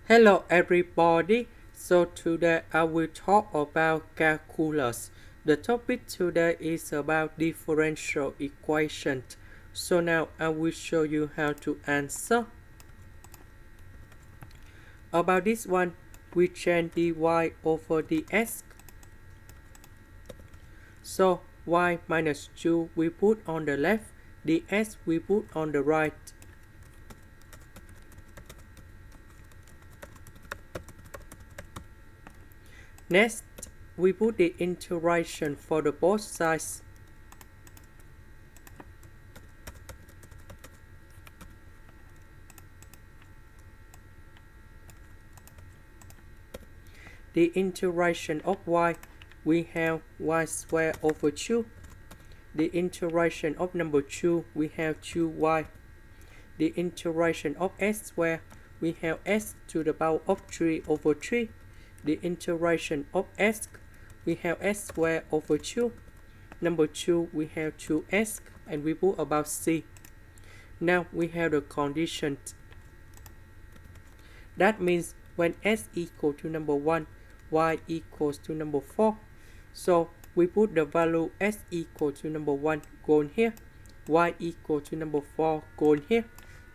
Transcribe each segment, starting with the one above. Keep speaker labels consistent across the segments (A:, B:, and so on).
A: Hello everybody, so today I will talk about calculus. The topic today is about differential equations. So now I will show you how to answer. About this one, we change dy over dx. So y minus 2 we put on the left, dx we put on the right. Next, we put the integration for the both sides. The integration of y, we have y squared over 2. The integration of number 2, we have 2y. The integration of s squared, we have s to the power of 3 over 3. The integration of s, we have s squared over 2. Number 2, we have 2s, and we put about c. Now we have the conditions. That means when s equal to number 1, y equals to number 4. So we put the value s equal to number 1 going here, y equal to number 4 going here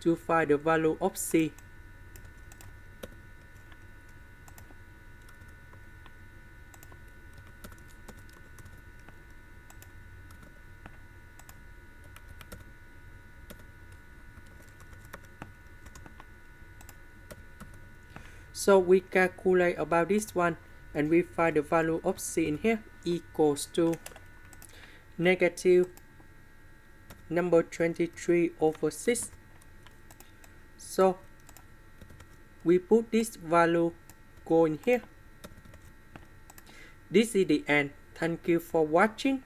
A: to find the value of c. So we calculate about this one and we find the value of c in here equals to negative number 23 over 6. So we put this value going here. This is the end. Thank you for watching.